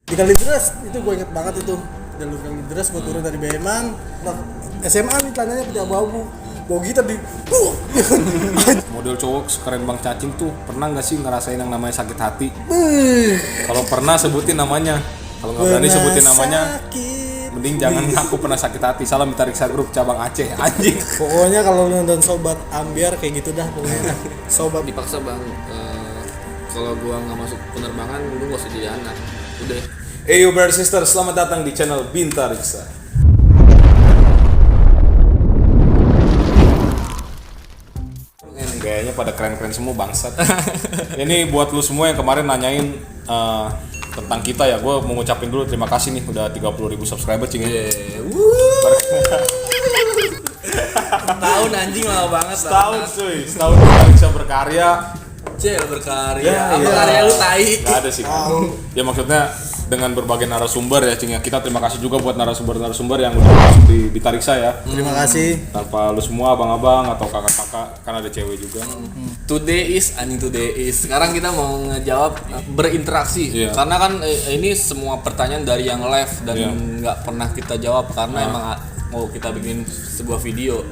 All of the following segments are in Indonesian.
Di Kalideres itu gue inget banget itu. Jalur Kalideres gue turun dari Beman. Nah, SMA nih celananya putih abu-abu. Bawa gitar di Model cowok keren Bang Cacing tuh pernah nggak sih ngerasain yang namanya sakit hati? Kalau pernah sebutin namanya. Kalau nggak berani sebutin namanya, mending jangan ngaku pernah sakit hati. Salam Bitariksa Group cabang Aceh, anjing. Pokoknya kalau nonton Sobat Ambiar kayak gitu dah pokoknya. Sobat Dipaksa bang, kalau gua nggak masuk penerbangan, lu nggak usah jadi anak. Udah. Hey you brother sister, selamat datang di channel Bitariksa. Kayaknya pada keren-keren semua bangsat. Ini buat lu semua yang kemarin nanyain tentang kita ya, gue mau ngucapin dulu terima kasih nih udah 30.000 subscriber cing ya. Tahun anjing lama banget. Setahun kita bisa berkarya. Berkarya. Apa karya lu tai? Gak ada sih. Ya maksudnya dengan berbagai narasumber ya cing ya. Kita terima kasih juga buat narasumber yang udah masuk di Bitariksa ya. Terima kasih. Tanpa lu semua abang-abang atau kakak-kakak, kan ada cewek juga. Today is. Sekarang kita mau ngejawab berinteraksi. Iya. Karena kan ini semua pertanyaan dari yang live dan nggak pernah kita jawab karena emang mau kita bikin sebuah video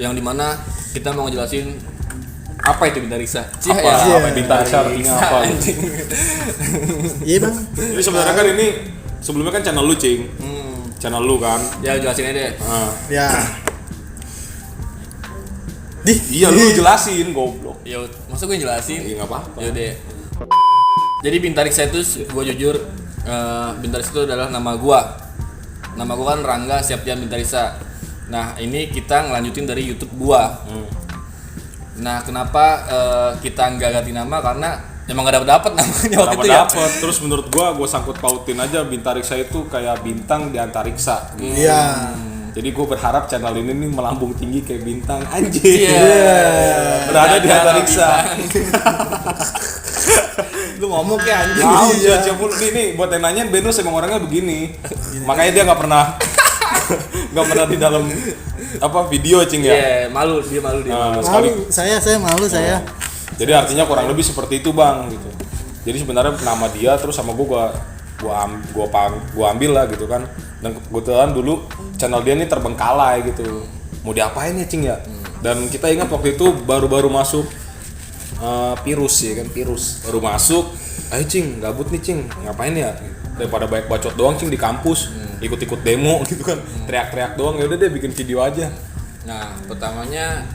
yang dimana kita mau ngejelasin apa itu Bitariksa. Apa Bitariksa artinya apa? Iya bang. Jadi sebenarnya kan ini sebelumnya kan channel lu cing. Channel lu kan. Ya jelasin aja deh. Ya. Iya lu jelasin goblok. Ya masa gue jelasin? Iya enggak apa-apa. Yaudah. Jadi Bitariksa itu gue jujur Bitariksa itu adalah nama gue. Nama gue kan Rangga Septian Bitariksa. Nah ini kita ngelanjutin dari YouTube gue. Nah kenapa kita nggak ganti nama karena emang nggak dapet namanya waktu itu ya. Terus menurut gue sangkut pautin aja Bitariksa itu kayak bintang di antariksa. Iya. Jadi gue berharap channel ini nih melambung tinggi kayak bintang anjing. Iya. Berada di antariksa. Lu ngomong kayak anjing. Wow, siap nih buat yang nanyain Benus emang orangnya begini. Makanya dia nggak pernah di dalam video cing ya. Iya, malu dia. Malu saya malu saya. Jadi artinya kurang lebih seperti itu bang gitu. Jadi sebenarnya nama dia terus sama gua ambil lah gitu kan. Dan kebetulan dulu channel dia ini terbengkalai gitu. Mau diapain ya cing ya? Dan kita ingat waktu itu baru masuk virus ya kan, virus baru masuk. Ayo cing, gabut nih cing, ngapain ya? Daripada banyak bacot doang cing di kampus, ikut-ikut demo gitu kan, teriak-teriak doang. Ya udah deh bikin video aja. Nah pertamanya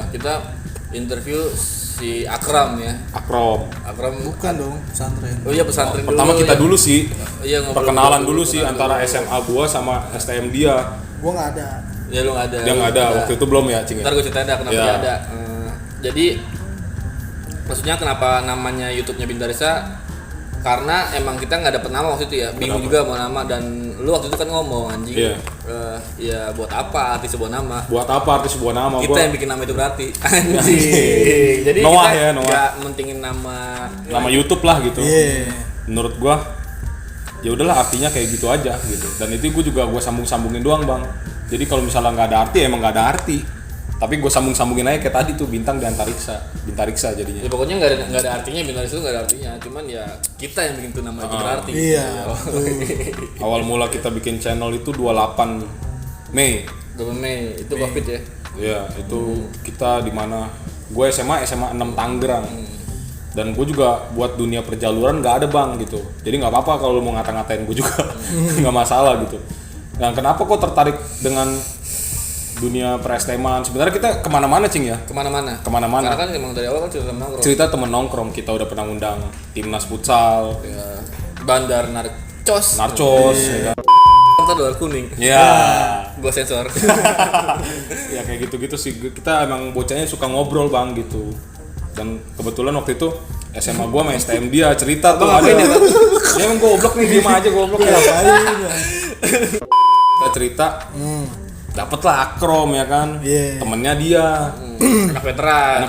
kita interview si Akram ya. Akram Bukan dong pesantren. Oh iya pesantren dulu. Pertama kita dulu sih, iya, perkenalan dulu sih antara SMA gua sama STM dia. Gua nggak ada. Ya lu nggak ada. Dia nggak ada waktu itu belum ya cing. Ntar gue ceritain dah kenapa dia ada. Jadi maksudnya kenapa namanya YouTube-nya Bitariksa? Karena emang kita nggak dapet nama waktu itu ya, bingung juga mau nama dan lu waktu itu kan ngomong anjing. Ya buat apa artis sebuah nama? Kita yang bikin nama itu berarti anjing. Jadi Noah kita nggak Noah. mentingin nama YouTube lah gitu. Iya. Menurut gua ya udahlah artinya kayak gitu aja gitu. Dan itu gua sambung-sambungin doang bang. Jadi kalau misalnya nggak ada arti emang nggak ada arti. Tapi gue sambung-sambungin aja kayak tadi tuh bintang di Bitariksa jadinya. Ya pokoknya nggak ada artinya, Bitariksa itu nggak ada artinya. Cuman ya kita yang bikin tuh nama itu berarti. Iya. Awal mula kita bikin channel itu 28 Mei. 2 Mei itu Covid ya. Iya itu kita di mana? Gue SMA 6 Tangerang. Dan gue juga buat dunia perjaluran nggak ada bang gitu. Jadi nggak apa-apa kalau lu mau ngata-ngatain gue juga nggak masalah gitu. Nah kenapa kok tertarik dengan dunia per-STM-an? Sebenarnya kita kemana-mana cing ya? Kemana-mana. Karena kan emang dari awal kan cerita temen nongkrong. Kita udah pernah undang timnas futsal, ya. Bandar Narcos ya kan? Ntar dolar kuning. Ya. Gua sensor. Ya kayak gitu-gitu sih. Kita emang bocahnya suka ngobrol bang gitu. Dan kebetulan waktu itu SMA gua sama STM dia cerita tuh ada. Dia emang goblok nih, diem aja goblok ya. Kita cerita. Dapet lah Akrom ya kan, temennya dia, anak veteran.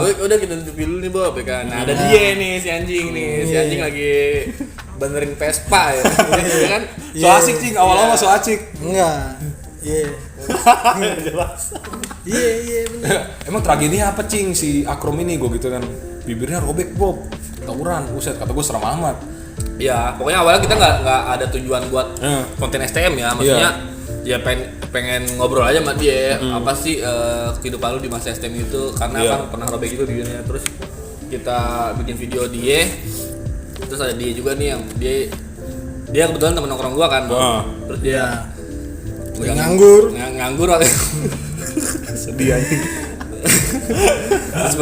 Udah kita tutup dulu nih Bob ya kan. Nah ada dia nih si anjing lagi benerin Vespa ya, ya kan? So asik cing, awal-awal so asik. Enggak. Iya. Jelas. Iya bener. Emang tragedinya apa cing si Akrom ini gue gitu kan, bibirnya robek Bob, tawuran, buset kata gue serem amat. Ya, pokoknya awalnya kita nggak ada tujuan buat konten STM ya, maksudnya ya pengen ngobrol aja sama dia apa sih kehidupan lu di masa STM itu, karena kan pernah robek juga videonya. Terus kita bikin video dia, terus ada dia juga nih yang dia kebetulan temen nongkrong gua kan, terus dia nganggur waktu sedih aja. Terus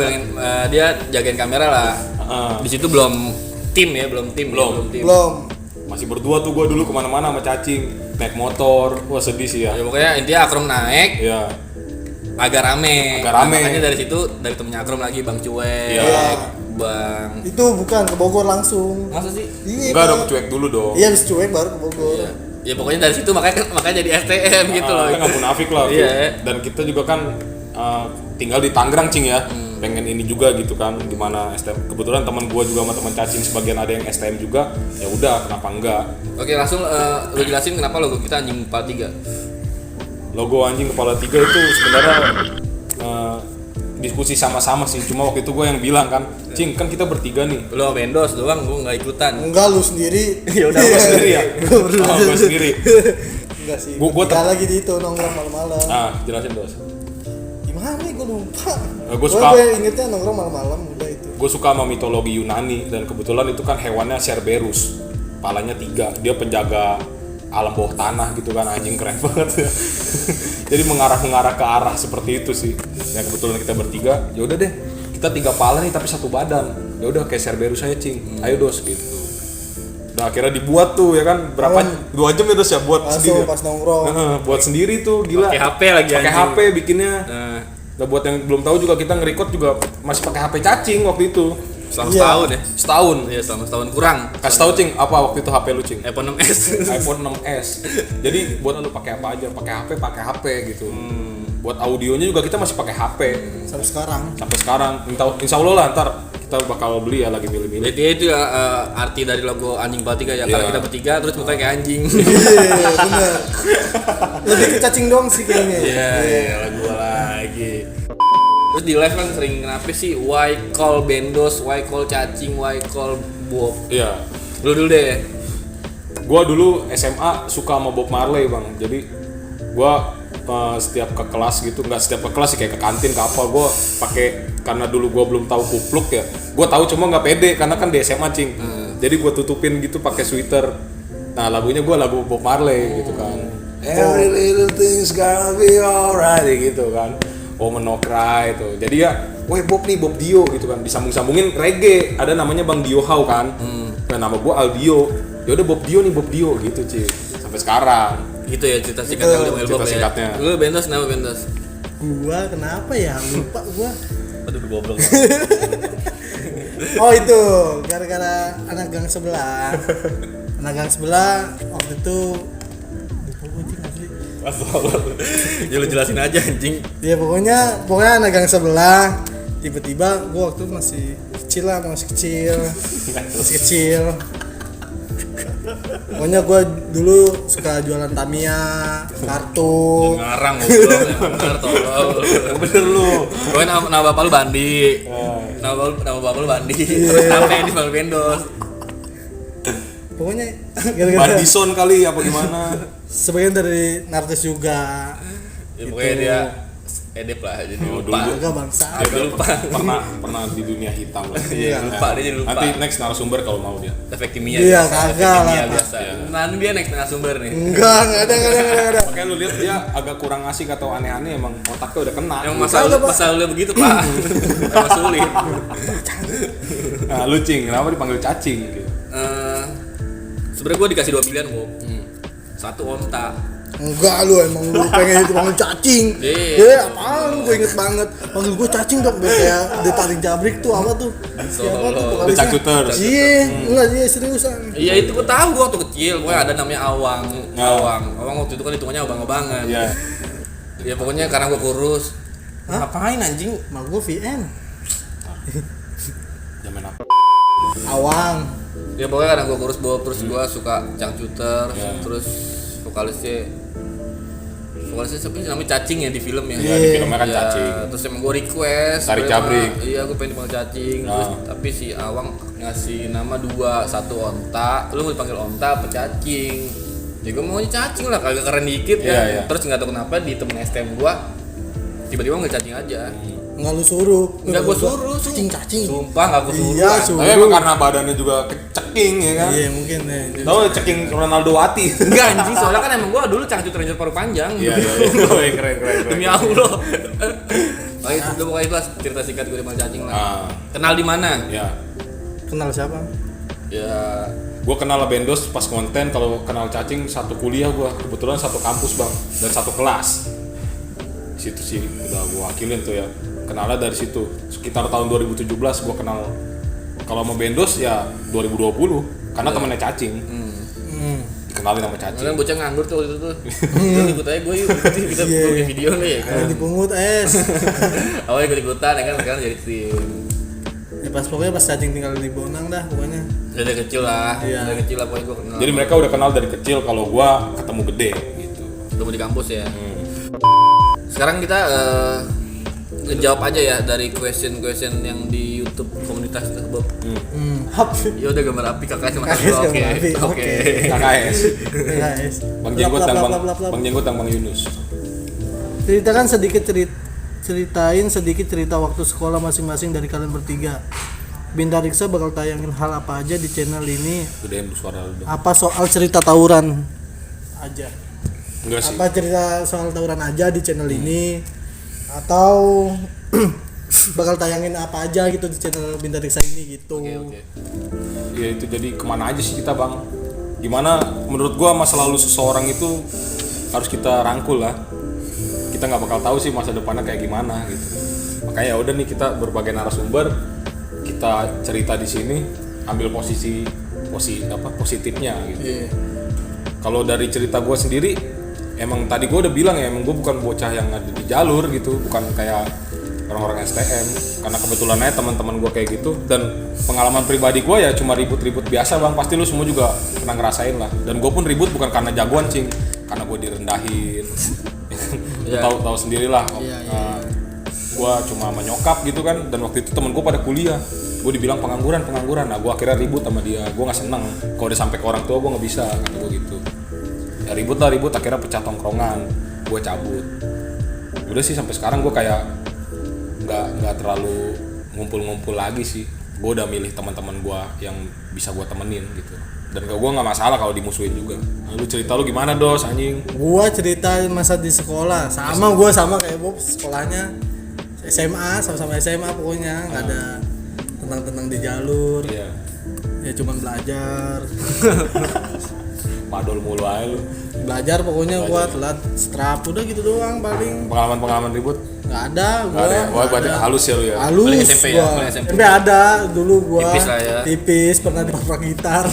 dia jagain kamera lah. Di situ belum tim. Masih berdua tuh gua dulu kemana-mana sama cacing, naik motor. Wah sedih sih ya. Ya pokoknya intinya Akrom naik. Iya. Agak rame. Makanya dari situ dari temennya Akrom lagi Bang Cuek. Iya. Bang. Itu bukan ke Bogor langsung. Masa sih? Iya. Enggak dong, cuek dulu dong. Iya, habis cuek baru ke Bogor. Iya. Ya pokoknya dari situ makanya jadi STM gitu loh. Kita nggak munafik lah. Iya. Dan kita juga kan tinggal di Tangerang Cing ya. Pengen ini juga gitu kan, gimana STM. Kebetulan teman gua juga sama teman cacing sebagian ada yang STM juga. Ya udah, kenapa enggak? Oke, langsung lu jelasin kenapa logo kita anjing kepala 3. Logo anjing kepala 3 itu sebenarnya diskusi sama-sama sih. Cuma waktu itu gua yang bilang kan, Cing, kan kita bertiga nih. Lu Bendos doang, gua enggak ikutan. Enggak, lu sendiri. Ya udah, Gua sendiri ya. Gua sendiri. Enggak sih. Gua lagi di itu nongkrong malam-malam. Jelasin Dos. Gimana nih, gue lupa. Gua suka. Gue ingetnya nongkrong malam-malam udah itu. Gue suka sama mitologi Yunani dan kebetulan itu kan hewannya Cerberus, palanya 3, dia penjaga alam bawah tanah gitu kan, anjing keren banget. Jadi mengarah ke arah seperti itu sih. Ya kebetulan kita bertiga, ya udah deh kita 3 pala nih tapi 1 badan. Ya udah kayak Cerberus aja Cing, ayo Dos gitu. Nah akhirnya dibuat tuh ya kan, berapa 2 jam ya Dos ya buat sendiri. Pas nongkrong. Buat sendiri tuh gila. Pakai HP lagi Pakai anjing. HP bikinnya. Nah buat yang belum tahu juga kita nge-record juga masih pakai HP cacing waktu itu. Selama setahun ya. Setahun. Iya, selama setahun kurang. Kasih tahu Cing, apa waktu itu HP lu Cing? iPhone 6s. iPhone 6s. Jadi buat lu pakai apa aja, pakai HP gitu. Buat audionya juga kita masih pakai HP Sampai sekarang. sampai sekarang. Insya Allah lah ntar kita bakal beli ya, lagi milih-milih. Jadi itu ya arti dari logo anjing kepala 3 ya, karena kita bertiga terus mukanya kayak anjing. Iya, bener. Lebih ke cacing doang sih kayaknya. Iya, lagu lagi. Terus di live kan sering kenapa sih why call Bendos, why call cacing, why call Bob. Iya. Lu dulu deh. Gua dulu SMA suka sama Bob Marley bang. Jadi gua setiap ke kelas gitu, nggak setiap ke kelas sih, kayak ke kantin ke apa, gua pakai, karena dulu gua belum tahu kupluk ya. Gua tahu cuma nggak pede karena kan di SMA Cing. Jadi gua tutupin gitu pakai sweater. Nah lagunya gua lagu Bob Marley gitu kan. Every little thing's gonna be alright gitu kan. Woman No Cry itu. Jadi ya, woi Bob nih, Bob Dio gitu kan. Disambung-sambungin reggae. Ada namanya Bang Dio Hau kan. Nah, nama gua Aldio. Ya udah Bob Dio nih, Bob Dio gitu, Cik. Sampai sekarang. Gitu ya cerita singkatnya lu panggil Bob ya. singkatnya. Lu Bendos, nama Bendos. Gua kenapa ya? Lupa gua. Aduh goblok. Oh itu, gara-gara anak gang sebelah. Anak gang sebelah waktu itu lupa gua anjing asli. Ya lu jelasin aja anjing. Ya pokoknya anak gang sebelah. Tiba-tiba gua waktu itu masih kecil. Pokoknya gue dulu suka jualan Tamiya, kartu. Ngarang goblok, bener tolol. Bener lu. Pokoknya nama bapak lu Bandi. Nama bapak lu Bandi. Kenapa yang dipanggil Bendos? Pokoknya gara-gara Bandison kali apa gimana? sebagian dari narsis juga. Ya pokoknya dia edep lah, jadi lupa. Enggak bangsa. Dia lupa. Pernah di dunia hitam lah. Iya, lupa dia jadi lupa. Nanti next narasumber kalau mau dia. Efek kimia. Iya, biasa, efek kagak kimia lah. biasa. Nanti dia next narasumber nih. Enggak ada. Makanya lu lihat dia agak kurang asik atau aneh-aneh, emang otaknya udah kena. Yang masalah begitu, Pak. Emang sulit. Nah, lu Cing, kenapa dipanggil cacing gitu? Sebenarnya gue dikasih 2 pilihan, Bu. Satu onta. Enggak lu emang lu pengen dipanggil cacing. Apaan gue inget banget. Panggil gue cacing dong biar kayak The Taring Jabrik tuh apa tuh? Siapa tuh The vokalisnya? Cacuters. Iya, enggak dia seriusan. Iya itu gue tahu gue waktu kecil, pokoknya ada namanya Awang. Awang waktu itu kan hitungannya abang-abangan. Iya. Ya pokoknya karena gue kurus. Hah? Ngapain anjing? Mal gue VN. Zaman apa? Awang. Ya pokoknya karena gue kurus Bob, terus gue suka cangcuter, terus vokalisnya Awalnya siapa sih namanya Cacing ya di film ya. Iya, di filmnya kan Iya, Cacing. Terus emang gue request. Tarik gue cabrik. Iya, gue pengen dipanggil Cacing. Terus tapi si Awang ngasih nama 2, 1 Onta. Lu mau dipanggil Onta apa Cacing? Ya gue maunya Cacing lah, kagak keren dikit Iya, ya. iya. Terus nggak tahu kenapa di temen STM gue tiba-tiba nggak Cacing aja. Nggak lu suruh. Enggak gue suruh, Cacing. Sumpah nggak gue suruh. Iya, kan. suruh. Tapi emang karena badannya juga ceking ya kan. Iya mungkin ya. Tahu ceking Ronaldo Wati. Enggak anjing, soalnya kan emang gue dulu cangcut ranger paru panjang. Iya. Oh, keren. Demi Allah. Oh itu udah pokoknya itu lah cerita singkat gue sama Cacing lah. Kenal di mana? Ya. Kenal siapa? Ya Gue kenal Bendos pas konten, kalau kenal Cacing satu kuliah gue, kebetulan satu kampus bang, dan satu kelas. Di situ sih udah gue wakilin tuh ya. Kenalnya dari situ, sekitar tahun 2017 gue kenal. Kalau sama Bendos ya 2020, karena temennya Cacing. Dikenalin sama Cacing. Kemudian bocah nganggur tuh waktu itu tuh. Udah ikut aja gue yuk, kita bikin video nih ya kan. Yang dipungut es. Awalnya ikut-ikutan ya kan, sekarang jadi tim. Ya pas pokoknya pas Cacing tinggal di Bonang dah pokoknya. Dari kecil lah, Iya. dari kecil lah pokoknya gue kenal. Jadi mereka udah kenal dari kecil, kalau gue ketemu gede gitu. ketemu di kampus ya. Sekarang kita ngejawab aja ya dari question yang di YouTube komunitas tersebut. Ya udah gambar api KKS sama KKS Oke. gambar api, Oke. oke. KKS, Guys. Bang Jenggot dan Bang Jenggot dan Bang Yunus. Ceritain sedikit cerita waktu sekolah masing-masing dari kalian bertiga. Bintang Riksa bakal tayangin hal apa aja di channel ini? Gedein suara lu dong. Apa soal cerita tawuran aja? Enggak sih. Apa cerita soal tawuran aja di channel ini? Atau bakal tayangin apa aja gitu di channel Bintang Riksa ini gitu? Oke. Ya itu jadi kemana aja sih kita bang? Gimana menurut gua masa lalu seseorang itu harus kita rangkul lah. Kita nggak bakal tahu sih masa depannya kayak gimana gitu. Makanya ya udah nih kita berbagai narasumber, kita cerita di sini, ambil posisi positifnya gitu. Iya. Kalau dari cerita gua sendiri, emang tadi gua udah bilang ya, emang gua bukan bocah yang ada di jalur gitu, bukan kayak orang-orang STM. Karena kebetulan aja teman-teman gua kayak gitu, dan pengalaman pribadi gua ya cuma ribut-ribut biasa bang. Pasti lu semua juga pernah ngerasain lah. Dan gua pun ribut bukan karena jagoan cing, karena gua direndahin. Iya. Tahu sendirilah. Iya. Gua cuma menyokap gitu kan, dan waktu itu temen gua pada kuliah. Gua dibilang pengangguran. Nah gua akhirnya ribut sama dia. Gua nggak seneng. Kalau udah sampai ke orang tua gua nggak bisa, kata gua gitu. Ya ribut, akhirnya pecah tongkrongan. Gua cabut. Udah sih sampai sekarang gua kayak nggak terlalu ngumpul-ngumpul lagi sih. Gue udah milih teman-teman gue yang bisa gue temenin gitu. Dan gue nggak masalah kalau dimusuhin juga. Nah, lu cerita lu gimana dos anjing? Gua ceritain masa di sekolah sama kayak Bob, sekolahnya SMA, sama-sama SMA pokoknya, nggak ada tentang di jalur. Iya. Ya cuman belajar Padol mulu aja lu. belajar pokoknya gua telat strap udah gitu doang paling. Pengalaman ribut Nggak ada gua. nggak ada ya? Wah berarti halus ya lu ya. Halus Paling SMP ya, gua. paling SMP. SMP ada dulu gua. Tipis lah ya. Tipis, pernah dipaprak gitar.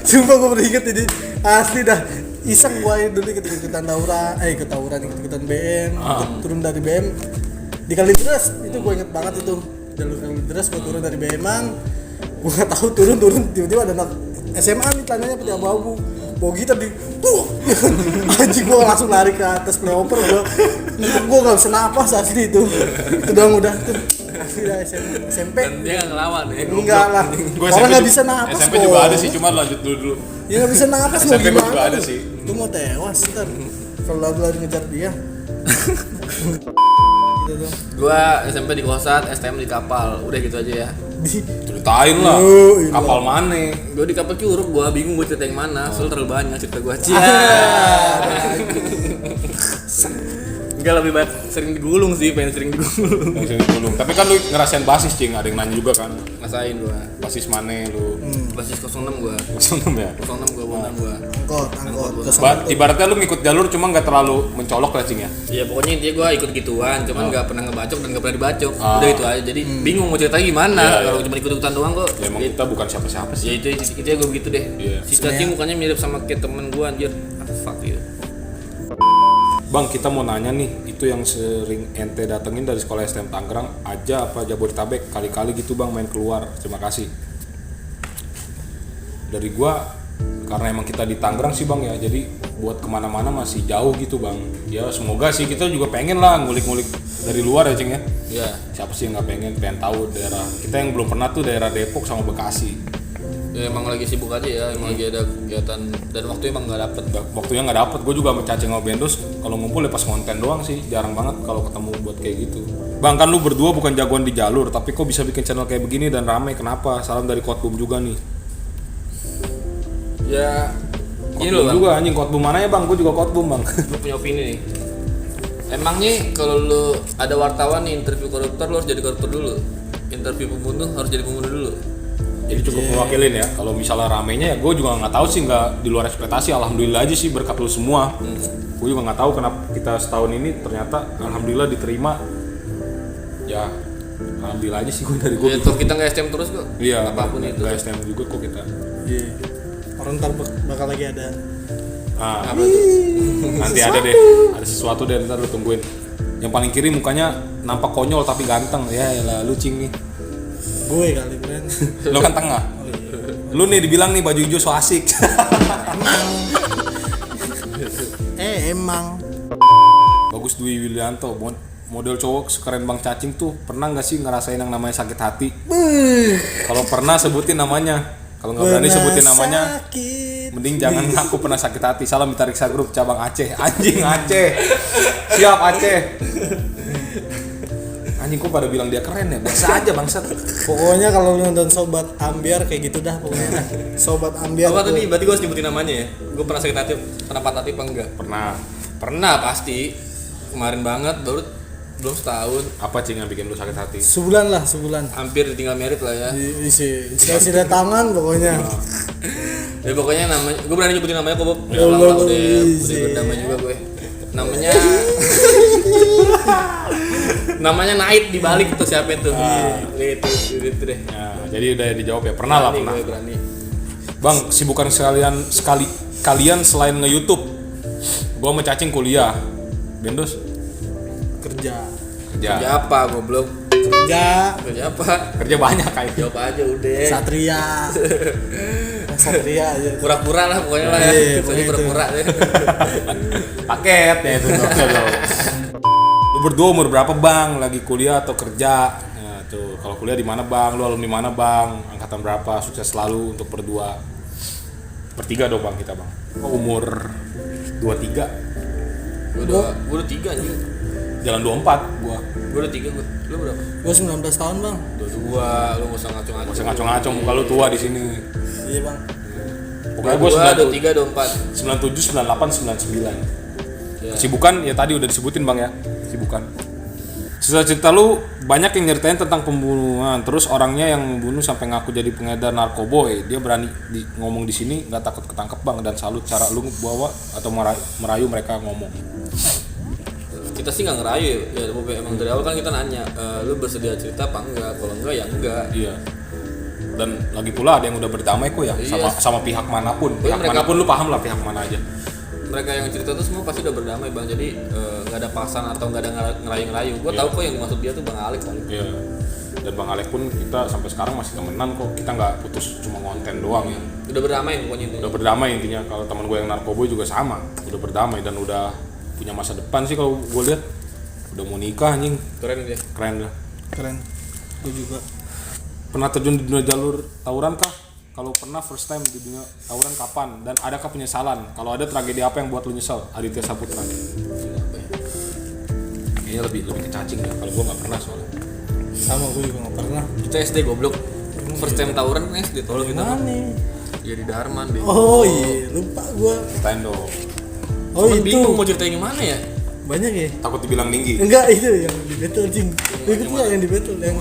Sumpah gua pernah inget ini. Asli dah. Iseng gua dulu ikut-ikutan ikut-ikutan BM, turun dari BM di Kalideres. Itu gua inget banget itu. Jalur Kalideres gua turun dari BM-an. Gua nggak tahu turun tiba-tiba ada anak SMA nih celananya putih abu-abu. Bawa gitar di anjing gua langsung lari ke atas playoper gua nggak bisa napas asli itu doang udah tuh asli dah SMP Dan dia nggak ngelawan ya. enggak lah Gua orang nggak juga- bisa napas SMP kok. juga ada sih, cuma lanjut dulu. ya nggak bisa napas mau SMP gua gimana juga ada tuh? sih. Itu mau tewas ntar kalau lari ngejar dia gitu tuh Gua SMP di Kosat, STM di kapal. Udah gitu aja ya. di Ceritain lah. iya. Kapal mana? Gua di kapal Curug, gua bingung gua cerita yang mana. Soalnya terlalu banyak cerita gua. Enggak, lebih baik sering digulung sih, pengen sering digulung. Yang sini dulu. Tapi kan lu ngerasain basis cing, ada yang nanya juga kan. Ngasain gua. Basis mana lu? Basis 06 gua. 06 ya. 06 gua benar gua. angkot ke Ibaratnya lu ngikut jalur cuma nggak terlalu mencolok lah cing ya. Ya pokoknya intinya gua ikut gituan, cuman nggak pernah ngebacok dan nggak pernah dibacok. Udah itu aja. Jadi bingung mau cerita gimana. Iya, Kalau cuma ikut-ikutan doang kok. Ya emang kita bukan siapa-siapa sih. Ya itu ya gua begitu deh. Iya. Si Cacing mukanya mirip sama kayak temen gua anjir. Fuck you. Bang, kita mau nanya nih, itu yang sering ente datengin dari sekolah STM Tangerang aja apa Jabodetabek? Kali-kali gitu bang main keluar. Terima kasih. Dari gua karena emang kita di Tangerang sih bang ya, jadi buat kemana-mana masih jauh gitu bang. Ya semoga sih, kita juga pengen lah ngulik-ngulik dari luar ya Ceng ya. Iya. Siapa sih yang nggak pengen tahu daerah kita yang belum pernah tuh, daerah Depok sama Bekasi. Ya emang lagi sibuk aja ya, emang lagi ada kegiatan dan waktu emang nggak dapet. Waktunya nggak dapet, gue juga sama Cacing sama Bendos kalau ngumpul ya pas konten doang sih, jarang banget kalau ketemu buat kayak gitu. Bang kan lu berdua bukan jagoan di jalur, tapi kok bisa bikin channel kayak begini dan rame, kenapa? Salam dari Kotbum juga nih. Ya ini Kotbum loh bang, juga anjing, Kotbum mana ya bang? Gue juga Kotbum bang. gue punya opini nih. Emang nih kalau lu ada wartawan nih interview koruptor, lu harus jadi koruptor dulu. Interview pembunuh harus jadi pembunuh dulu. Jadi cukup mewakilin ya. Kalau misalnya ramenya ya gue juga nggak tahu sih, nggak di luar ekspektasi. Alhamdulillah aja sih berkat lu semua. Gue juga nggak tahu kenapa kita setahun ini ternyata alhamdulillah diterima. Ya alhamdulillah aja sih gue dari gue. Ya toh kita nggak STM terus kok. Iya. Apapun itu. Nggak STM juga kok kita. Iya. Orang ntar bakal lagi ada. Ah, Apa tuh? nanti ada deh. Ada sesuatu deh, ntar lu tungguin. Yang paling kiri mukanya nampak konyol tapi ganteng. Ya lah lu Cing nih. Gue kali Ben. Lu kan tengah. Oh iya. Lu nih dibilang nih baju hijau so asik. Emang. Bagus Dwi Wilianto, model cowok sekeren Bang Cacing tuh pernah nggak sih ngerasain yang namanya sakit hati? Kalau pernah sebutin namanya. Kalau nggak berani sebutin namanya, Sakit. mending jangan ngaku pernah sakit hati. Salam Bita Riksa Group cabang Aceh. Anjing Aceh. Siap Aceh. Anjing kok pada bilang dia keren ya? Biasa aja bangsat. Pokoknya kalau lu nonton Sobat Ambiar kayak gitu dah pokoknya. Sobat Ambiar. Apa tuh. tadi? Berarti gue harus nyebutin namanya ya. Gue pernah sakit hati, pernah patah hati apa enggak? Pernah. Pernah pasti. Kemarin banget, baru belum setahun. Apa Cing yang bikin lu sakit hati? Sebulan lah, sebulan. Hampir tinggal merit lah ya. Isi tangan pokoknya. Ya pokoknya namanya, gue berani nyebutin namanya kok Bob. Ya Udah Allah, udah isi. berdamai juga gue. Namanya namanya Naid di balik tuh siapa itu? Itu deh. Ya, jadi udah dijawab ya. Pernah lah, Berani, pernah. gue berani. Bang, sibukan kalian selain nge-YouTube. Gua sama Cacing kuliah. Bendos Kerja. kerja. Kerja apa goblok? Kerja. Kerja apa? Kerja banyak kayak. Jawab aja udah. Satria. Satria aja. Pura-pura lah pokoknya lah ya. Iya, Pokoknya pokoknya pura-pura deh. Paket ya itu tuh. Lu berdua umur berapa bang? Lagi kuliah atau kerja? Nah, tuh kalau kuliah di mana bang? Lu alumni mana bang? Angkatan berapa? Sukses selalu untuk berdua. Bertiga dong bang kita bang. Oh, umur 23. Gue udah 3 anjing. Jalan 24 gua. Gue udah 3 gue. Lu berapa? Gue 19 tahun bang. 22. Lu gak usah ngaco-ngaco. Masih ngaco-ngaco muka lu tua di sini. Iya bang. Pokoknya gua 23, 24. 97, 98, 99. Ya. Kesibukan ya tadi udah disebutin bang ya. Kesibukan. Cerita-cerita lu banyak yang nyeritain tentang pembunuhan. Terus orangnya yang membunuh sampai ngaku jadi pengedar narkoboy. Dia berani ngomong di sini, nggak takut ketangkep bang. Dan salut cara lu bawa atau merayu mereka ngomong. Kita sih nggak ngerayu ya, Bob. Emang dari awal kan kita nanya, lu bersedia cerita apa enggak? Kalau enggak ya enggak. Iya. Dan lagi pula ada yang udah berdamai kok ya, Iya. sama pihak manapun. Pihak mereka- manapun lu paham lah pihak mana aja. Mereka yang cerita tuh semua pasti udah berdamai bang. Jadi nggak ada paksaan atau nggak ada ngerayu-ngerayu. Gue Iya. tahu kok yang dimaksud dia tuh bang Alex kali. Iya. Dan Bang Alek pun kita sampai sekarang masih temenan kok. Kita nggak putus cuma konten doang ya. Udah berdamai pokoknya itu. Udah berdamai intinya. Kalau teman gue yang narkoboy juga sama. Udah berdamai dan udah punya masa depan sih kalau gue lihat. Udah mau nikah anjing. Keren dia. Keren dah. Keren. Gue juga. Pernah terjun di dunia jalur tawuran kah? Kalau pernah first time di dunia tawuran kapan? Dan adakah penyesalan? Kalau ada tragedi apa yang buat lu nyesel? Aditya Saputra. Kayaknya lebih ke Cacing dah. Kalau gue nggak pernah soalnya. Sama gue juga gak pernah. Kita SD goblok. First time tawuran kan SD tolong kita. Mana nih? Ya di Darman deh. Oh iya, lupa gue. Ceritain dong. Oh Cuman itu. bingung mau ceritain gimana ya? Banyak ya? Takut dibilang tinggi. Enggak, itu yang di battle jing. Lu ikut nggak yang di battle yang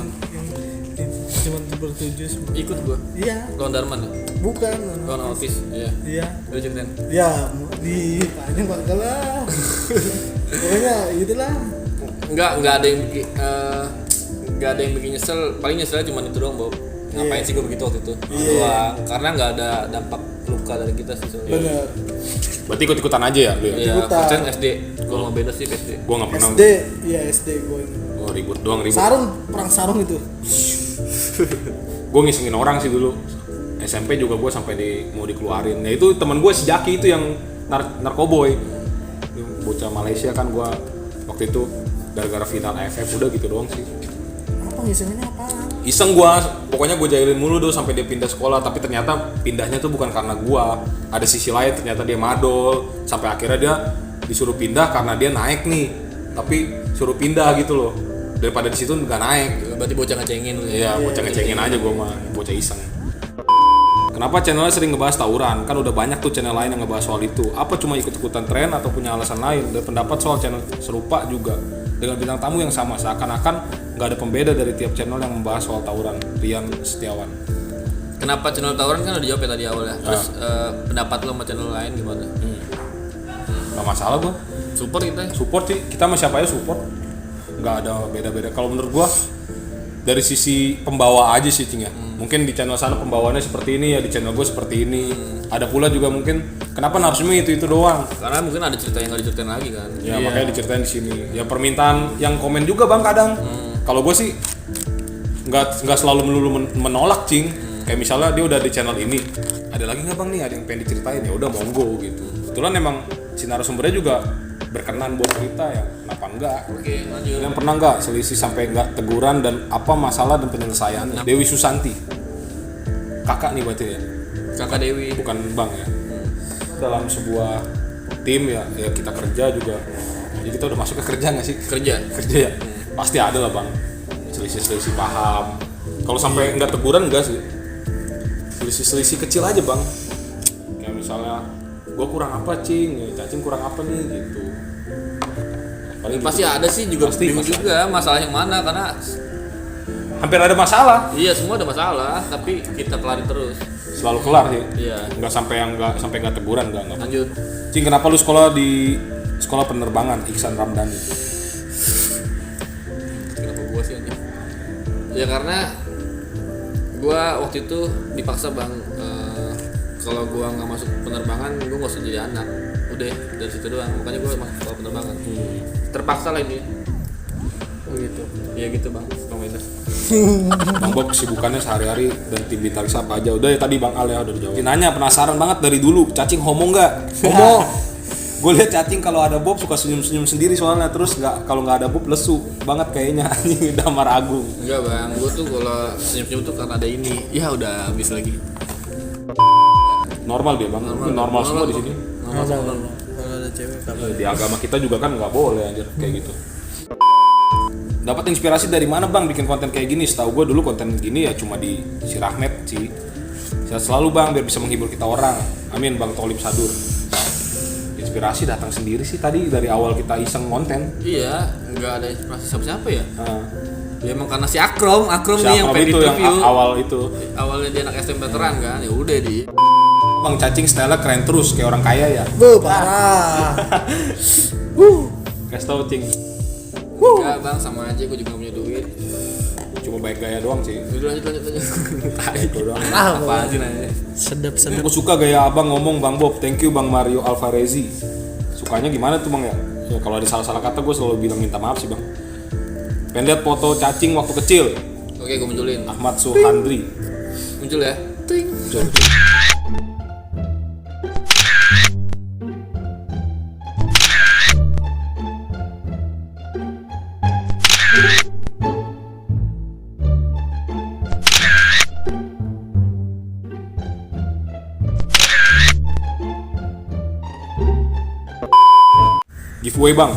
cuma bertujuh semua. Ikut gua. Iya, Lawan Darman ya? bukan. Lawan Altis. Iya. Iya. Udah ceritain. Ya, di panjang bakal lah. Pokoknya gitulah. Enggak ada yang bikin enggak ada yang bikin nyesel. Paling nyeselnya cuma itu doang, Bob. Ngapain sih gua begitu waktu itu? Doang. Karena enggak ada dampak luka dari kita sih soalnya. Bener. Berarti ikut-ikutan aja ya lu ya? Iya, Ikutan. persen SD. Gua mau beda sih ke SD. Gue nggak pernah. SD, iya SD gue. Oh, ribut doang ribut. Sarung, perang sarung itu. Gue ngisengin orang sih dulu SMP juga gue sampai mau dikeluarin. Nah itu teman gue si Jaki itu yang narkoboy, bocah Malaysia kan. Gue waktu itu gara-gara final AFF udah gitu doang sih. Apa isengnya apa? Iseng gue, pokoknya gue jahilin mulu tuh sampai dia pindah sekolah. Tapi ternyata pindahnya tuh bukan karena gue, ada sisi lain, ternyata dia madol. Sampai akhirnya dia disuruh pindah karena dia naik nih, tapi suruh pindah gitu loh. Daripada di situ nggak naik. Berarti bocah ngecengin lu ya. Iya, bocah ngecengin aja gue mah, bocah iseng. Kenapa channelnya sering ngebahas tawuran? Kan udah banyak tuh channel lain yang ngebahas soal itu. Apa cuma ikut-ikutan tren atau punya alasan lain? Dan pendapat soal channel serupa juga dengan bintang tamu yang sama, seakan-akan nggak ada pembeda dari tiap channel yang membahas soal tawuran. Rian Setiawan. Kenapa channel tawuran kan udah dijawab ya tadi awal ya. Terus pendapat lo sama channel lain gimana? Nggak masalah gue. Support kita. Support sih, kita sama siapa aja support. Nggak ada beda-beda. Kalau menurut gue dari sisi pembawa aja sih Cing ya. Mungkin di channel sana pembawaannya seperti ini ya, di channel gue seperti ini. Ada pula juga mungkin kenapa narsumnya itu doang. Karena mungkin ada cerita yang nggak diceritain lagi kan. Ya makanya diceritain di sini. Ya permintaan yang komen juga bang kadang. Kalau gue sih nggak selalu melulu menolak Cing. Kayak misalnya dia udah di channel ini, ada lagi nggak bang nih, ada yang pengen diceritain, ya udah monggo gitu. Kebetulan emang si narasumbernya juga berkenan buat cerita ya, kenapa enggak? Oke, lanjut. Yang pernah nggak selisih sampai nggak teguran dan apa masalah dan penyelesaiannya? Dewi Susanti, kakak nih berarti ya, Kakak Dewi. bukan bang ya. Dalam sebuah tim ya kita kerja juga. Jadi kita udah masuk ke kerja nggak sih? Kerja. Kerja ya, pasti ada lah bang. Selisih paham. Kalau sampai nggak teguran enggak sih? Selisih kecil aja bang. Kayak misalnya, gue kurang apa Cing? Ya, Cacing kurang apa nih gitu. Paling Pasti gitu. ada sih juga Pasti, bingung pasti juga masalah yang mana karena hampir ada masalah. iya semua ada masalah tapi kita kelarin terus. Selalu kelar sih. Iya. Nggak sampai nggak teguran nggak. Lanjut. Cing, kenapa lu sekolah di sekolah penerbangan Iksan Ramdhani? Kenapa gua sih anjing? Ya karena gua waktu itu dipaksa bang, kalau gua nggak masuk penerbangan gua nggak usah jadi anak. Udah dari situ doang, makanya gua masuk sekolah penerbangan. Terpaksa lah ini. Oh gitu. Ya gitu bang, Bang Wenda. Bang Bob kesibukannya sehari-hari dan tim Bintang apa aja? Udah ya tadi Bang Al ya udah dijawab. Nanya penasaran banget dari dulu, Cacing homo nggak? Homo. Gue lihat Cacing kalau ada Bob suka senyum-senyum sendiri soalnya, terus kalau nggak ada Bob lesu banget kayaknya anjing Damar Agung. Enggak bang, gua tuh kalau senyum-senyum tuh karena ada ini. Ya udah habis lagi. Normal dia Bang, normal semua di sini. Kalau ada cewek kabar. Di agama kita juga kan nggak boleh anjir kayak gitu. Dapat inspirasi dari mana Bang bikin konten kayak gini? Setahu gue dulu konten gini ya cuma di si Rahmat sih. Sehat selalu Bang biar bisa menghibur kita orang. Amin Bang Tolib Sadur. Inspirasi datang sendiri sih tadi dari awal kita iseng konten. Iya, nggak ada inspirasi siapa ya? Nah, Ya emang karena si Akrom nih yang siapa pengen itu yang interview. awal itu. Awalnya dia anak SM veteran kan, ya udah di. Bang Cacing style keren terus kayak orang kaya ya. Parah. Kasih tau Cing. Enggak bang, sama aja gue juga gak punya duit. Cuma baik gaya doang sih. Udah lanjut. Itu doang. Apa sih nanya? Sedap. Aku suka gaya abang ngomong Bang Bob. Thank you Bang Mario Alvarezi. Sukanya gimana tuh Bang ya? Ya kalau ada salah-salah kata gue selalu bilang minta maaf sih Bang. Pengen lihat foto Cacing waktu kecil. Oke, gue munculin. Ahmad Suhandri. Muncul ya. Muncul. Giveaway Bang,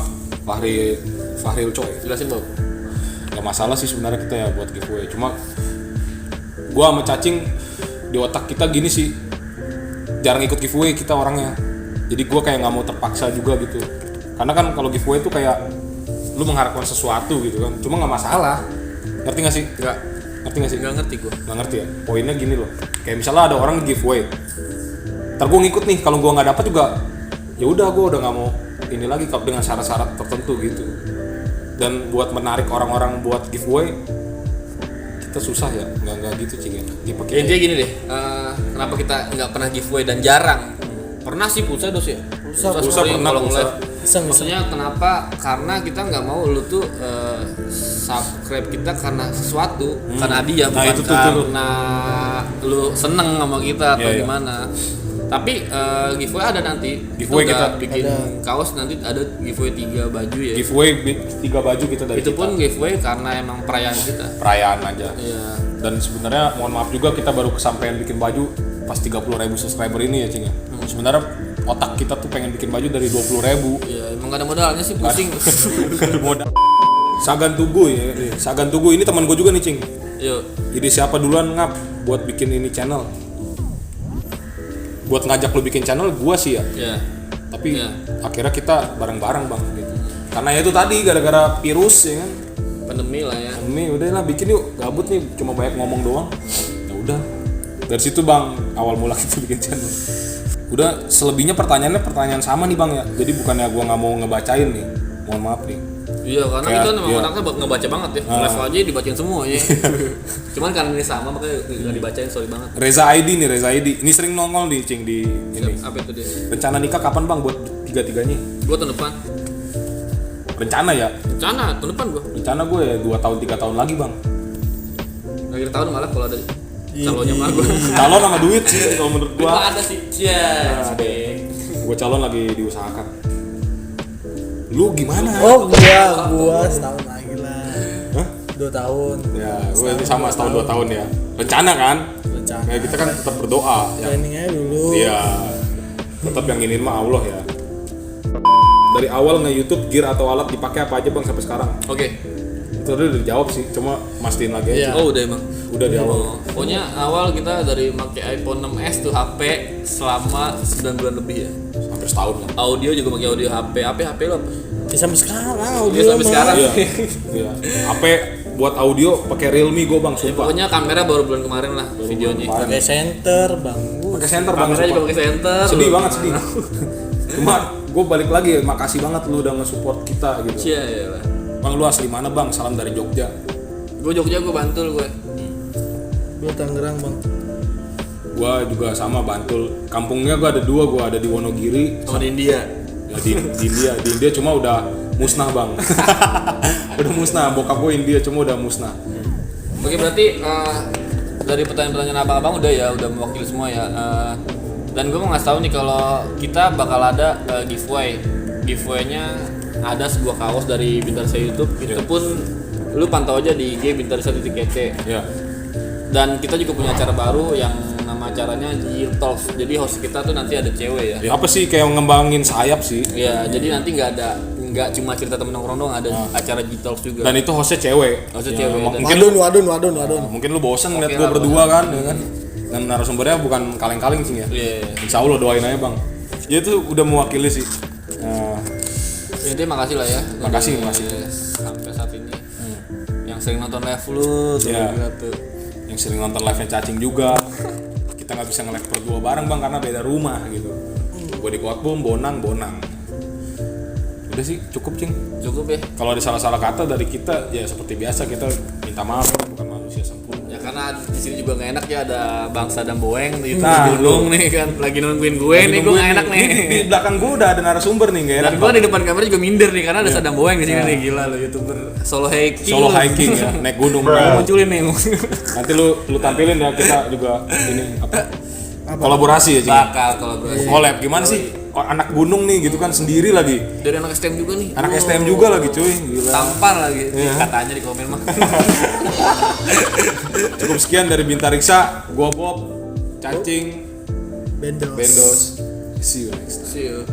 Fahril Coy. Jelasin Bob. Gak masalah sih sebenarnya kita ya buat giveaway. Cuma gua sama Cacing di otak kita gini sih, jarang ikut giveaway kita orangnya. Jadi gua kayak nggak mau terpaksa juga gitu. Karena kan kalau giveaway itu kayak lu mengharapkan sesuatu gitu kan. Cuma nggak masalah. Ngerti nggak sih? Ngerti nggak sih? Nggak ngerti gue. Nggak ngerti ya. Poinnya gini loh. Kayak misalnya ada orang giveaway. Ntar gua ngikut nih. Kalau gua nggak dapet juga, ya udah gua udah nggak mau ini lagi dengan syarat-syarat tertentu gitu. Dan buat menarik orang-orang buat giveaway kita susah ya, nggak gitu Cing ya. Tipe kita. Intinya gini deh, kenapa kita nggak pernah giveaway dan jarang? Pernah sih pulsa dos ya. Pulsa story pernah, kalau pulsa. nge-live. Iseng. Maksudnya kenapa? Karena kita nggak mau lu tuh subscribe kita karena sesuatu, karena dia Nah, bukan itu tuh. karena lu seneng sama kita atau Iya, iya. gimana. Tapi giveaway ada nanti. Giveaway Udah kita bikin ada. kaos, nanti ada giveaway 3 baju ya. Giveaway 3 baju kita dari Itu kita. pun giveaway karena emang perayaan kita. Perayaan aja. Iya. Dan sebenarnya mohon maaf juga kita baru kesampaian bikin baju pas 30.000 subscriber ini ya Cing ya. Sebenarnya otak kita tuh pengen bikin baju dari 20.000. Iya, emang gak ada modalnya sih, pusing. Gak ada modal. Sagan Tugu ya. Sagan Tugu ini teman gue juga nih Cing. Yuk. Jadi siapa duluan ngap buat bikin ini channel? Buat ngajak lu bikin channel gua sih ya. Ya. Tapi Iya. akhirnya kita bareng-bareng bang gitu. Karena ya itu tadi gara-gara virus ya kan. Pandemi lah ya. Ini udahlah bikin yuk, gabut nih cuma banyak ngomong doang. Ya udah. Dari situ bang awal mula kita bikin channel. Udah selebihnya pertanyaan sama nih bang ya. Jadi bukannya gua nggak mau ngebacain nih. Mohon maaf nih. Iya, karena Kayak, kita memang iya. anaknya ngebaca banget ya. Live aja dibacain semua ya. Cuman karena ini sama makanya nggak dibacain, sorry banget. Reza ID nih, Reza ID. Ini sering nongol nih Cing di ini. Apa itu dia? Rencana nikah kapan bang buat tiga-tiganya? Gua tahun depan. Rencana ya? Rencana tahun depan gua. Rencana gue ya 2 tahun 3 tahun lagi bang. Akhir tahun malah kalau ada calonnya mah gua. Calon sama duit sih kalau menurut Gua gua. ada sih. Iya. Gue calon lagi diusahakan. Lu gimana? Oh gua setahun lagi lah. Hah? 2 tahun. Ya, gue ini sama setahun 2 tahun ya. Rencana kan? Rencana. Ya kita kan tetap berdoa. Ya. Planning aja dulu. Iya. Tetap yang ini mah Allah ya. Dari awal nge-YouTube gear atau alat dipakai apa aja bang sampai sekarang? Oke. Itu udah dijawab sih, cuma mastiin lagi aja. Iya. Oh, udah emang. Udah di awal. Oh, pokoknya awal kita dari pakai iPhone 6s tuh HP selama 9 bulan lebih ya. Hampir setahun lah. Audio juga pakai audio HP. HP lo apa? Ya, sampai sekarang Iya, sampai sekarang. Iya. Iya. HP buat audio pakai Realme gue bang, Ya, sumpah. pokoknya kamera baru bulan kemarin lah videonya. pakai center bang. Pakai center bang, Kamera juga sumpah. pakai center. Sedih banget sedih. Cuma gue balik lagi, makasih banget lu udah nge-support kita gitu. Iya, iya lah. Bang lu asli mana bang? Salam dari Jogja. Gue Jogja, gue Bantul gue. Gua Tangerang bang. Gua juga sama Bantul. Kampungnya gua ada 2, gua ada di Wonogiri, Sama di India. ya di India. Di India cuma udah musnah bang. Udah musnah. Bokap gue India cuma udah musnah. Oke, berarti dari pertanyaan-pertanyaan abang-abang udah ya, udah mewakili semua ya. Dan gue mau ngasih tahu nih kalau kita bakal ada giveaway. Giveaway-nya ada sebuah kaos dari Bintarisa YouTube. Itu pun lu pantau aja di IG bintarisa.kt. Ya. Dan kita juga punya acara baru yang nama acaranya G Talks. Jadi host kita tuh nanti ada cewek ya. Ya apa sih kayak ngembangin sayap sih. Ya, jadi nanti nggak cuma cerita temen nongkrong doang, ada acara G Talks juga. Dan itu hostnya cewek. Hostnya Ya, cewek, dan- Mungkin lu Wadon. mungkin lu bosen ngeliat Oke gue lah, berdua kan, ya kan. Dan narasumbernya bukan kaleng-kaleng sih ya. Iya. Insya Allah doain aja bang. Ya itu udah mewakili sih. Nah, Intinya makasih lah ya. Makasih. Sampai saat ini. Yang sering nonton live lu tuh, Iya. gila tuh. yang sering nonton live-nya Cacing juga. Kita nggak bisa nge-live berdua bareng bang karena beda rumah gitu. Gue di Kotbom, Bonang. Udah sih cukup Cing. Cukup ya. Kalau ada salah-salah kata dari kita ya seperti biasa kita minta maaf, bukan manusia sempurna. Ya karena di sini juga nggak enak ya, ada Bangsa dan Boeng di Nah, gunung nih kan, lagi nungguin gue nih, gue nggak enak nih. Di belakang gue udah ada narasumber nih, nggak enak. Dan gue Bang. di depan kamera juga minder nih karena ada Sadam Boeng di sini nih, gila lo YouTuber solo hiking. Solo hiking ya, naik gunung. Munculin nih. Nanti lu tampilin ya, kita juga ini apa? Kolaborasi ya Cing. Bakal kolaborasi. Collab gimana sih? Oh, anak gunung nih gitu kan sendiri lagi. Dari anak STM juga nih. Anak STM juga lagi cuy, gila. Tampar lagi. Katanya di komen mah. Cukup sekian dari Bintariksa, gua Bob, Cacing, Bendos. Bendos. See you next time. See you.